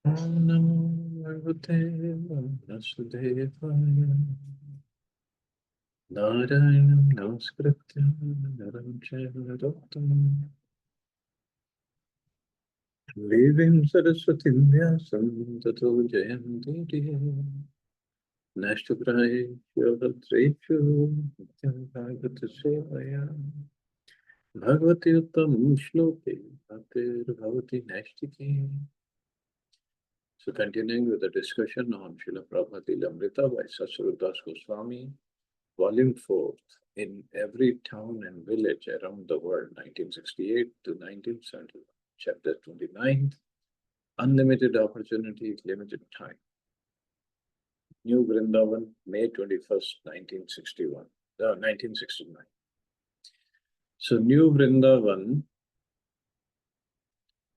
Om Namo Bhagavate Vasudevaya. Narayanam Namaskritya Naram Chaiva Narottamam Devim Saraswatim Vyasam Tato Jayanti Nashtagraheshu Bhadreshu Nityam Bhagavata Sevaya Bhagavati Uttamam Shloke Bhaktir Bhavati Nashtiki. So continuing with the discussion on Srila Prabhupada Lilamrita by Srila Goswami, Volume 4, in every town and village around the world, 1968 to 1971, Chapter 29, Unlimited Opportunity, Limited Time. New Vrindavan, May 21st, 1969. So New Vrindavan,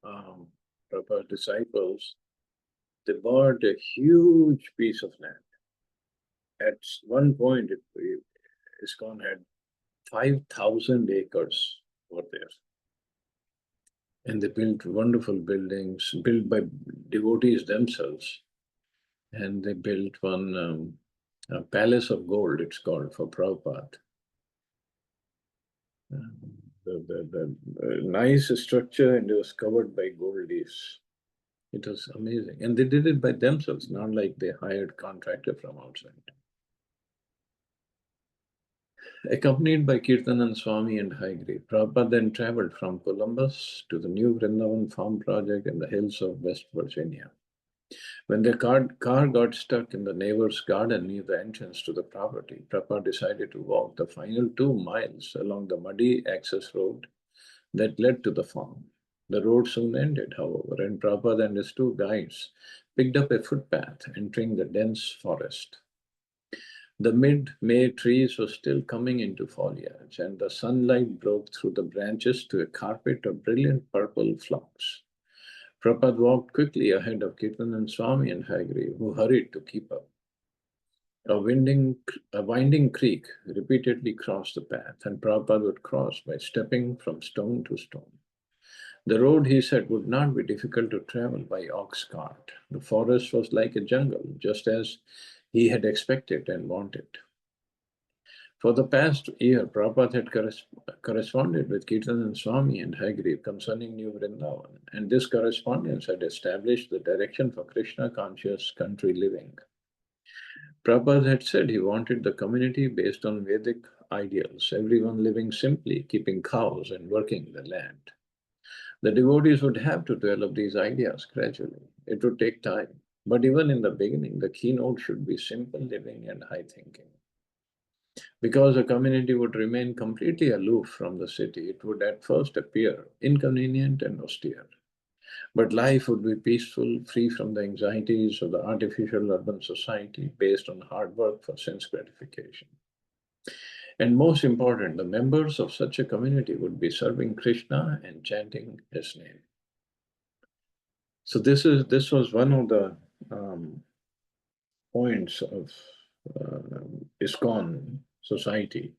Prabhupada disciples, they bought a huge piece of land. At one point, ISKCON had 5,000 acres over there. And they built wonderful buildings, built by devotees themselves. And they built one a palace of gold, it's called, for Prabhupada. The nice structure, and it was covered by gold leaves. It was amazing. And they did it by themselves, not like they hired contractor from outside. Accompanied by Kirtanand Swami and Haigri, Prabhupada then traveled from Columbus to the New Vrindavan farm project in the hills of West Virginia. When their car got stuck in the neighbor's garden near the entrance to the property, Prabhupada decided to walk the final 2 miles along the muddy access road that led to the farm. The road soon ended, however, and Prabhupada and his 2 guides picked up a footpath entering the dense forest. The mid-May trees were still coming into foliage, and the sunlight broke through the branches to a carpet of brilliant purple flowers. Prabhupada walked quickly ahead of Kirtanand Swami and Haigri, who hurried to keep up. A winding creek repeatedly crossed the path, and Prabhupada would cross by stepping from stone to stone. The road, he said, would not be difficult to travel by ox cart. The forest was like a jungle, just as he had expected and wanted. For the past year, Prabhupada had corresponded with Kirtanand Swami and Haigri concerning New Vrindavan, and this correspondence had established the direction for Krishna-conscious country living. Prabhupada had said he wanted the community based on Vedic ideals, everyone living simply, keeping cows and working the land. The devotees would have to develop these ideas gradually. It would take time. But even in the beginning, the keynote should be simple living and high thinking. Because a community would remain completely aloof from the city, it would at first appear inconvenient and austere. But life would be peaceful, free from the anxieties of the artificial urban society based on hard work for sense gratification. And most important, the members of such a community would be serving Krishna and chanting his name. So this was one of the points of ISKCON society,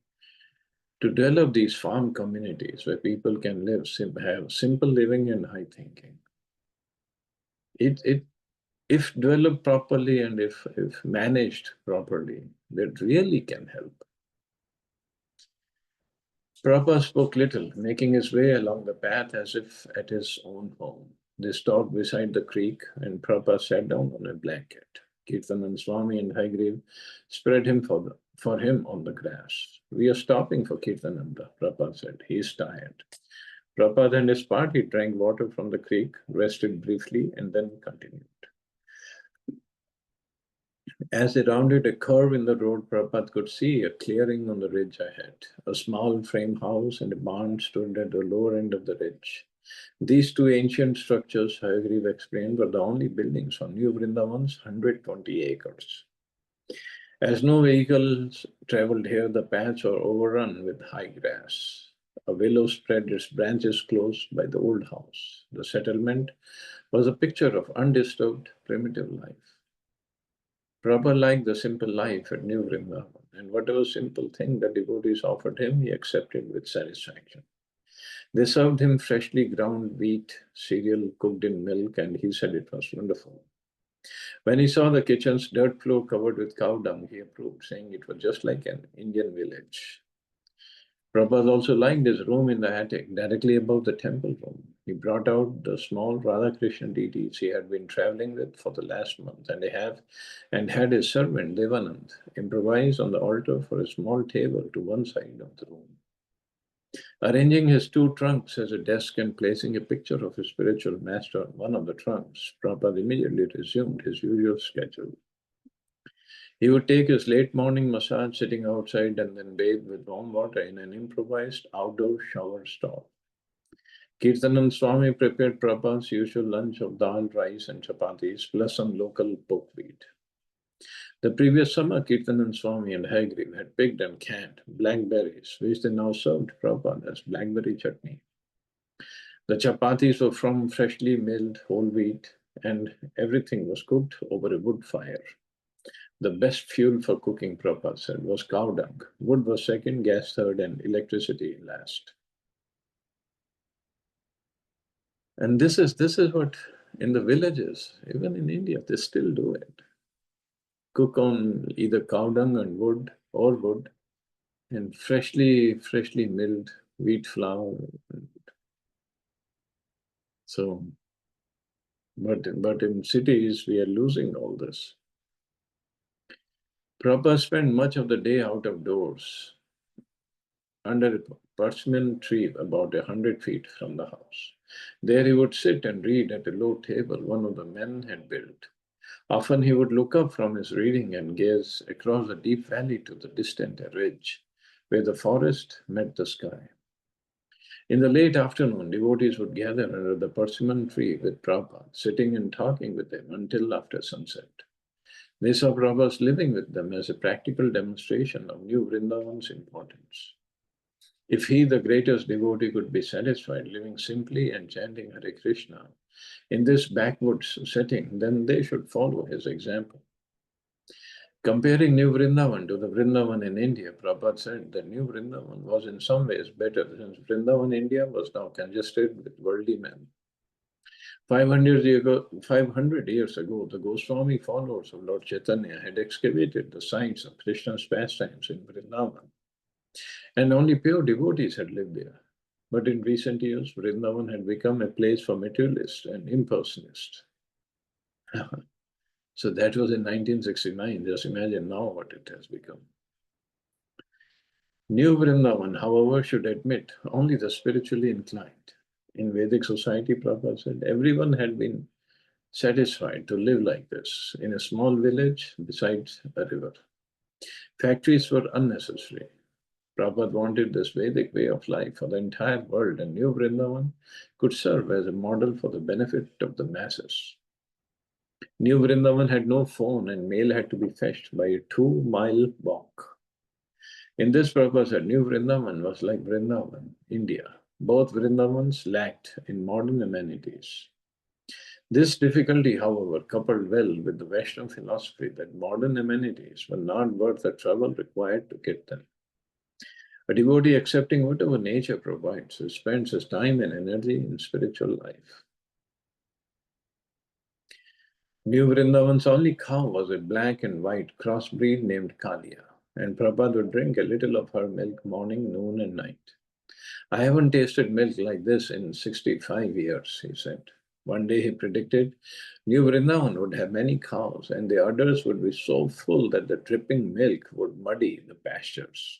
to develop these farm communities where people can live, have simple living and high thinking. If developed properly and if managed properly, that really can help. Prabhupada spoke little, making his way along the path as if at his own home. They stopped beside the creek, and Prabhupada sat down on a blanket. Kirtanand Swami and Haigriv spread him for him on the grass. "We are stopping for Kirtananda," Prabhupada said. "He is tired." Prabhupada and his party drank water from the creek, rested briefly, and then continued. As they rounded a curve in the road, Prabhupada could see a clearing on the ridge ahead. A small frame house and a barn stood at the lower end of the ridge. These 2 ancient structures, Hayagriva explained, were the only buildings on New Vrindavan's 120 acres. As no vehicles traveled here, the paths were overrun with high grass. A willow spread its branches close by the old house. The settlement was a picture of undisturbed, primitive life. Prabhupada liked the simple life at New Vrindavan, and whatever simple thing the devotees offered him, he accepted with satisfaction. They served him freshly ground wheat cereal cooked in milk, and he said it was wonderful. When he saw the kitchen's dirt floor covered with cow dung, he approved, saying it was just like an Indian village. Prabhupada also liked his room in the attic, directly above the temple room. He brought out the small Radhakrishna deities he had been traveling with for the last month, and had his servant Devanand improvise on the altar for a small table to one side of the room. Arranging his two trunks as a desk and placing a picture of his spiritual master on one of the trunks, Prabhupada immediately resumed his usual schedule. He would take his late morning massage sitting outside and then bathe with warm water in an improvised outdoor shower stall. Kirtanand Swami prepared Prabhupada's usual lunch of dal, rice, and chapatis, plus some local buckwheat. The previous summer, Kirtanand Swami and Hagrid had picked and canned blackberries, which they now served Prabhupada as blackberry chutney. The chapatis were from freshly milled whole wheat, and everything was cooked over a wood fire. The best fuel for cooking, Prabhupada said, was cow dung. Wood was second, gas third, and electricity last. And this is what in the villages, even in India, they still do it. Cook on either cow dung and wood or wood, and freshly milled wheat flour. So, but in cities we are losing all this. Prabhupada spent much of the day out of doors under a persimmon tree about 100 feet from the house. There he would sit and read at a low table one of the men had built. Often he would look up from his reading and gaze across the deep valley to the distant ridge, where the forest met the sky. In the late afternoon, devotees would gather under the persimmon tree with Prabhupada, sitting and talking with him until after sunset. They saw Prabhupada living with them as a practical demonstration of New Vrindavan's importance. If he, the greatest devotee, could be satisfied living simply and chanting Hare Krishna in this backwoods setting, then they should follow his example. Comparing New Vrindavan to the Vrindavan in India, Prabhupada said that New Vrindavan was in some ways better, since Vrindavan, India, was now congested with worldly men. 500 years ago, the Goswami followers of Lord Chaitanya had excavated the sites of Krishna's pastimes in Vrindavan, and only pure devotees had lived there. But in recent years, Vrindavan had become a place for materialists and impersonalists. So that was in 1969. Just imagine now what it has become. New Vrindavan, however, should admit only the spiritually inclined. In Vedic society, Prabhupada said, everyone had been satisfied to live like this, in a small village beside a river. Factories were unnecessary. Prabhupada wanted this Vedic way of life for the entire world, and New Vrindavan could serve as a model for the benefit of the masses. New Vrindavan had no phone, and mail had to be fetched by a 2-mile walk. In this purpose, a New Vrindavan was like Vrindavan, India. Both Vrindavans lacked in modern amenities. This difficulty, however, coupled well with the Western philosophy that modern amenities were not worth the trouble required to get them. A devotee accepting whatever nature provides spends his time and energy in spiritual life. New Vrindavan's only cow was a black and white crossbreed named Kalia, and Prabhupada would drink a little of her milk morning, noon, and night. I haven't tasted milk like this in 65 years, he said. One day he predicted New Vrindavan would have many cows, and the udders would be so full that the dripping milk would muddy the pastures.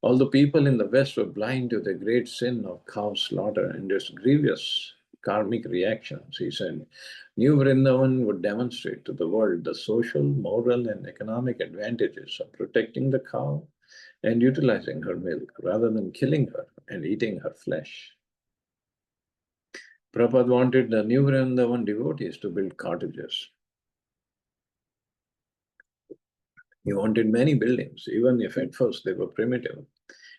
Although people in the West were blind to the great sin of cow slaughter and its grievous karmic reactions, he said, New Vrindavan would demonstrate to the world the social, moral, and economic advantages of protecting the cow and utilizing her milk rather than killing her and eating her flesh. Prabhupada wanted the New Vrindavan devotees to build cottages. He wanted many buildings, even if at first they were primitive,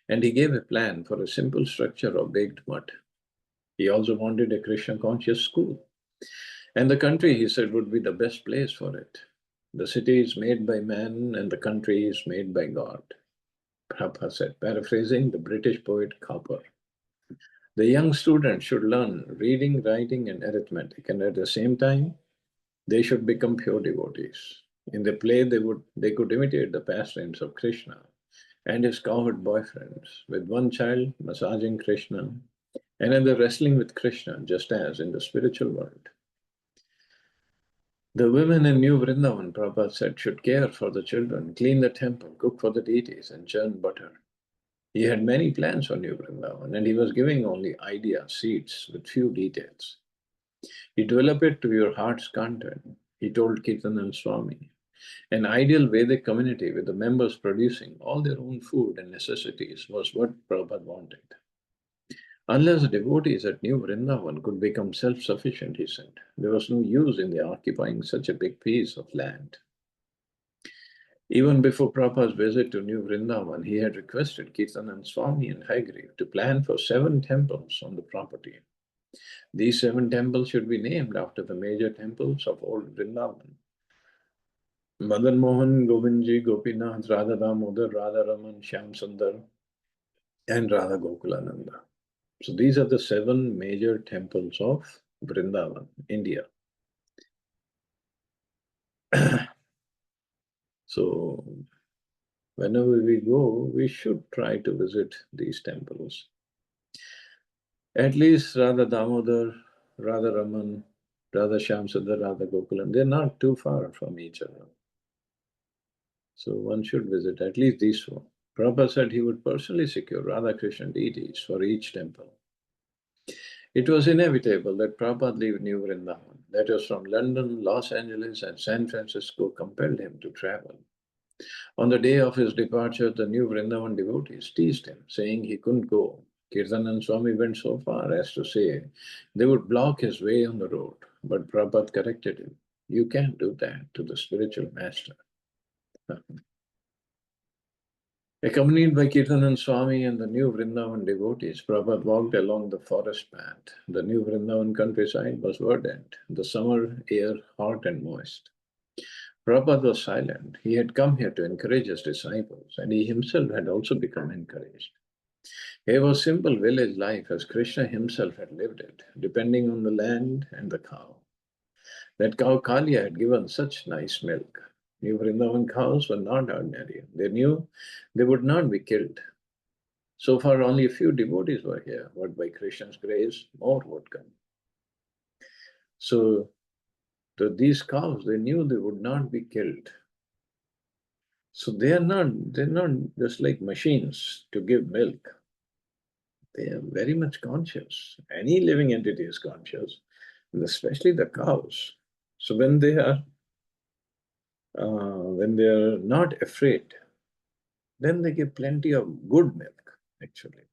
and he gave a plan for a simple structure of baked mud. He also wanted a Krishna-conscious school. And the country, he said, would be the best place for it. The city is made by man and the country is made by God, Prabhupada said, paraphrasing the British poet Cowper. The young students should learn reading, writing, and arithmetic, and at the same time, they should become pure devotees. In the play, they could imitate the pastimes of Krishna and his cowherd boyfriends, with one child massaging Krishna, another wrestling with Krishna, just as in the spiritual world. The women in New Vrindavan, Prabhupada said, should care for the children, clean the temple, cook for the deities, and churn butter. He had many plans for New Vrindavan, and he was giving only ideas, seeds, with few details. You develop it to your heart's content, he told Kirtanand Swami. An ideal Vedic community with the members producing all their own food and necessities was what Prabhupada wanted. Unless the devotees at New Vrindavan could become self-sufficient, he said, there was no use in their occupying such a big piece of land. Even before Prabhupada's visit to New Vrindavan, he had requested Kirtanand Swami and Haigreve to plan for 7 temples on the property. These 7 temples should be named after the major temples of old Vrindavan: Madan Mohan, Govindji, Gopinath, Radha Damodar, Radha Raman, Shyam Sundar, and Radha Gokulananda. So these are the 7 major temples of Vrindavan, India. So whenever we go, we should try to visit these temples. At least Radha Damodar, Radha Raman, Radha Shyamsundar, Radha Gokulan, they're not too far from each other. So one should visit at least these 4. Prabhupada said he would personally secure Radha Krishna deities for each temple. It was inevitable that Prabhupada leave New Vrindavan. Letters from London, Los Angeles, and San Francisco compelled him to travel. On the day of his departure, the New Vrindavan devotees teased him, saying he couldn't go. Kirtanand Swami went so far as to say they would block his way on the road, but Prabhupada corrected him. You can't do that to the spiritual master. Accompanied by Kirtanand Swami and the New Vrindavan devotees, Prabhupada walked along the forest path. The New Vrindavan countryside was verdant, the summer air hot and moist. Prabhupada was silent. He had come here to encourage his disciples, and he himself had also become encouraged. Here was simple village life as Krishna himself had lived it, depending on the land and the cow. That cow Kalia had given such nice milk. New Vrindavan cows were not ordinary. They knew they would not be killed. So far, only a few devotees were here, but by Krishna's grace, more would come. So these cows, they knew they would not be killed. So they're not just like machines to give milk. They are very much conscious. Any living entity is conscious, and especially the cows. So when they are not afraid, then they give plenty of good milk, actually.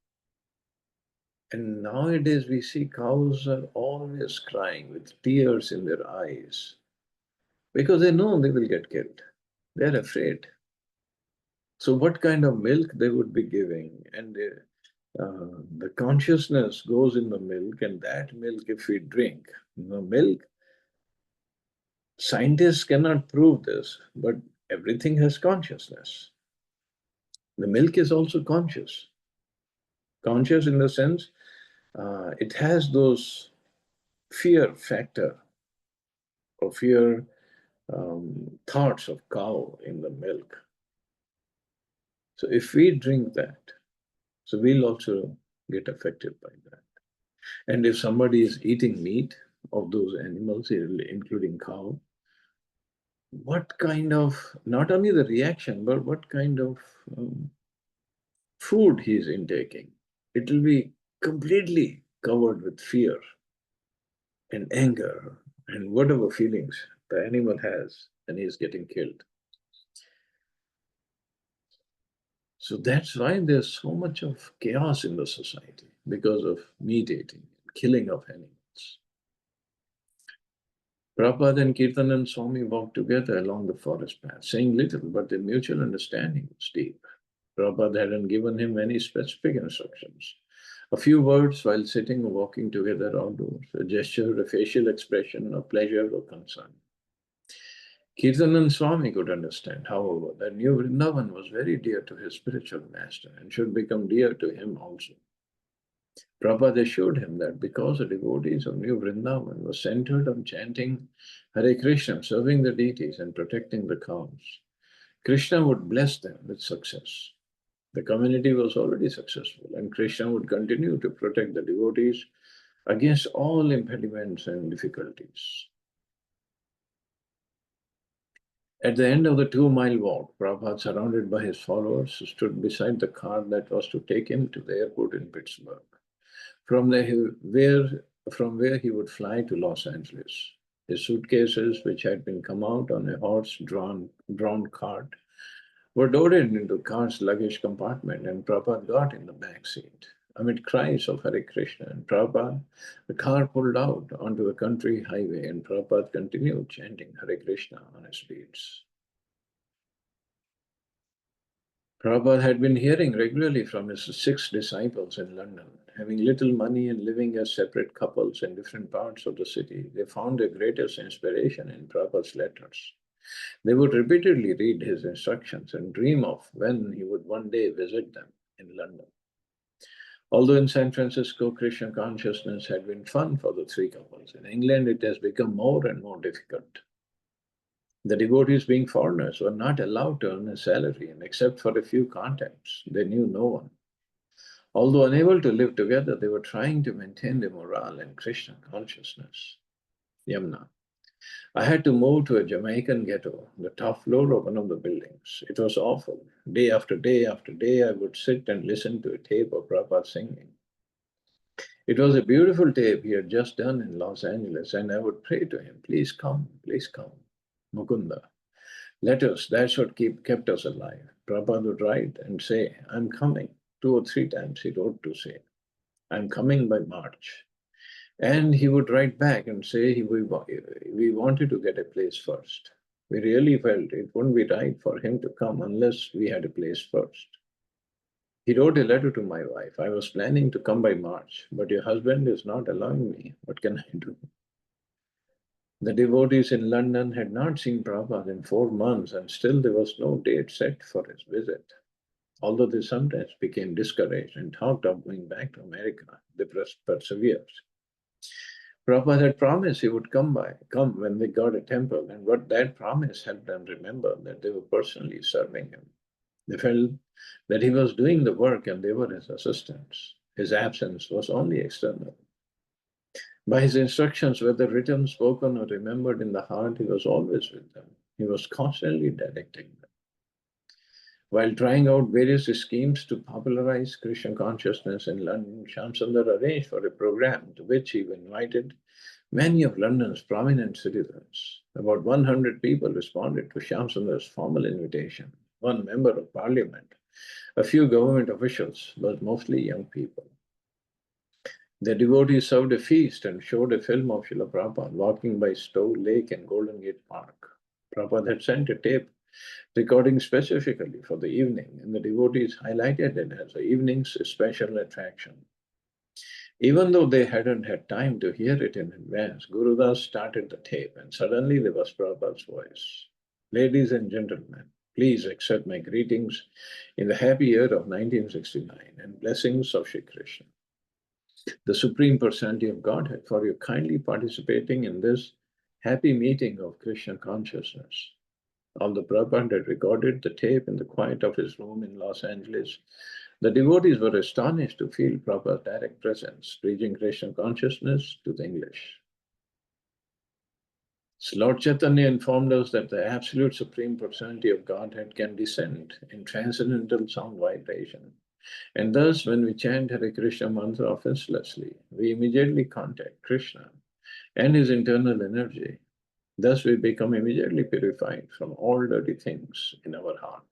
And nowadays we see cows are always crying with tears in their eyes because they know they will get killed. They're afraid. So what kind of milk they would be giving? And the consciousness goes in the milk, and that milk, if we drink, the milk, scientists cannot prove this, but everything has consciousness. The milk is also conscious. Conscious in the sense, it has those fear factor or fear thoughts of cow in the milk. So if we drink that, so we'll also get affected by that. And if somebody is eating meat of those animals, including cow, what kind of, not only the reaction, but what kind of food he is intaking, it will be completely covered with fear and anger and whatever feelings the animal has and he is getting killed. So that's why there's so much of chaos in the society because of meat eating, killing of animals. Prabhupada and Kirtanand Swami walked together along the forest path, saying little, but their mutual understanding was deep. Prabhupada hadn't given him any specific instructions. A few words while sitting or walking together outdoors, a gesture, a facial expression of pleasure or concern. Kirtanand Swami could understand, however, that New Vrindavan was very dear to his spiritual master and should become dear to him also. Prabhupada assured him that because the devotees of New Vrindavan were centered on chanting Hare Krishna, serving the deities and protecting the cows, Krishna would bless them with success. The community was already successful, and Krishna would continue to protect the devotees against all impediments and difficulties. At the end of the 2-mile walk, Prabhupada, surrounded by his followers, stood beside the car that was to take him to the airport in Pittsburgh, from where he would fly to Los Angeles. His suitcases, which had been come out on a horse-drawn cart, were loaded into the car's luggage compartment, and Prabhupada got in the back seat. Amid cries of Hare Krishna and Prabhupada, the car pulled out onto the country highway, and Prabhupada continued chanting Hare Krishna on his beats. Prabhupada had been hearing regularly from his 6 disciples in London. Having little money and living as separate couples in different parts of the city, they found their greatest inspiration in Prabhupada's letters. They would repeatedly read his instructions and dream of when he would one day visit them in London. Although in San Francisco, Krishna consciousness had been fun for the 3 couples, in England it has become more and more difficult. The devotees, being foreigners, were not allowed to earn a salary, and except for a few contacts, they knew no one. Although unable to live together, they were trying to maintain their morale and Krishna consciousness. Yamuna. I had to move to a Jamaican ghetto, the top floor of one of the buildings. It was awful. Day after day after day, I would sit and listen to a tape of Prabhupada singing. It was a beautiful tape he had just done in Los Angeles, and I would pray to him, please come, Mukunda. Let us, that's what kept us alive. Prabhupada would write and say, I'm coming. 2 or 3 times he wrote to say, I'm coming by March. And he would write back and say, we wanted to get a place first. We really felt it wouldn't be right for him to come unless we had a place first. He wrote a letter to my wife. I was planning to come by March, but your husband is not allowing me. What can I do? The devotees in London had not seen Prabhupada in 4 months, and still there was no date set for his visit. Although they sometimes became discouraged and talked of going back to America, they persevered. Prabhupada had promised he would come when they got a temple, and what that promise helped them remember that they were personally serving him. They felt that he was doing the work and they were his assistants. His absence was only external. By his instructions, whether written, spoken, or remembered in the heart, he was always with them. He was constantly directing them. While trying out various schemes to popularize Krishna consciousness in London, Shyamsundar arranged for a program to which he invited many of London's prominent citizens. About 100 people responded to Shyamsundar's formal invitation. 1 member of parliament, a few government officials, but mostly young people. The devotees served a feast and showed a film of Srila Prabhupada walking by Stowe Lake and Golden Gate Park. Prabhupada had sent a tape recording specifically for the evening, and the devotees highlighted it as the evening's special attraction. Even though they hadn't had time to hear it in advance, Gurudas started the tape, and suddenly there was Prabhupada's voice. Ladies and gentlemen, please accept my greetings in the happy year of 1969 and blessings of Shri Krishna, the Supreme Personality of Godhead, for your kindly participating in this happy meeting of Krishna consciousness. Although Prabhupada had recorded the tape in the quiet of his room in Los Angeles, the devotees were astonished to feel Prabhupada's direct presence, preaching Krishna consciousness to the English. Lord Chaitanya informed us that the absolute Supreme Personality of Godhead can descend in transcendental sound vibration. And thus, when we chant Hare Krishna mantra offenselessly, we immediately contact Krishna and his internal energy. Thus, we become immediately purified from all dirty things in our heart.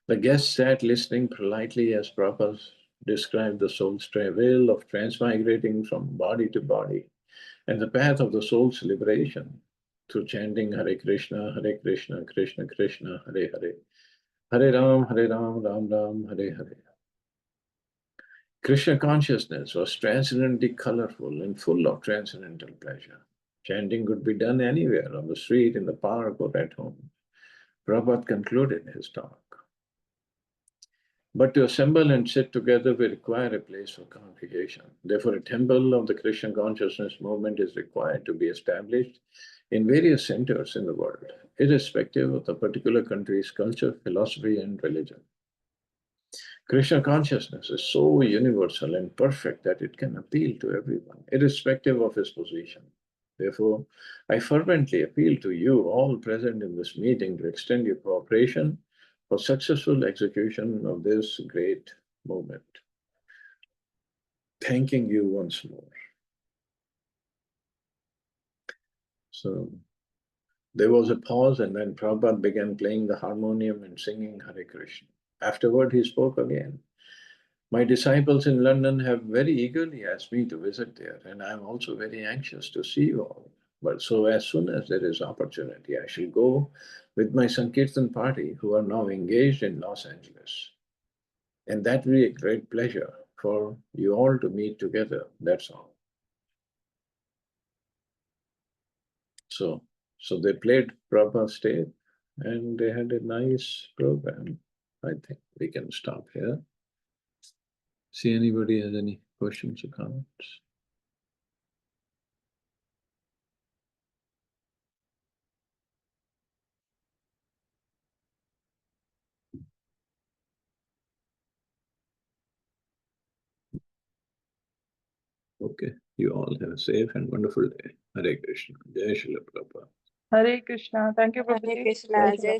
The guests sat listening politely as Prabhupada described the soul's travail of transmigrating from body to body and the path of the soul's liberation through chanting Hare Krishna, Krishna Krishna, Hare Hare, Hare Ram, Ram Ram, Hare Hare. Krishna consciousness was transcendently colorful and full of transcendental pleasure. Chanting could be done anywhere, on the street, in the park, or at home. Prabhupada concluded his talk. But to assemble and sit together, we require a place for congregation. Therefore, a temple of the Krishna consciousness movement is required to be established in various centers in the world, irrespective of the particular country's culture, philosophy, and religion. Krishna consciousness is so universal and perfect that it can appeal to everyone, irrespective of his position. Therefore, I fervently appeal to you all present in this meeting to extend your cooperation for successful execution of this great movement. Thanking you once more. So, there was a pause, and then Prabhupada began playing the harmonium and singing Hare Krishna. Afterward, he spoke again. My disciples in London have very eagerly asked me to visit there, and I am also very anxious to see you all. But so as soon as there is opportunity, I shall go with my Sankirtan party, who are now engaged in Los Angeles. And that will be a great pleasure for you all to meet together, that's all. So they played Prabhupada stage, and they had a nice program. I think we can stop here. See anybody has any questions or comments? Okay, you all have a safe and wonderful day. Hare Krishna. Jai Srila Prabhupada. Hare Krishna. Thank you, Hare Prabhuji. Krishna. Jai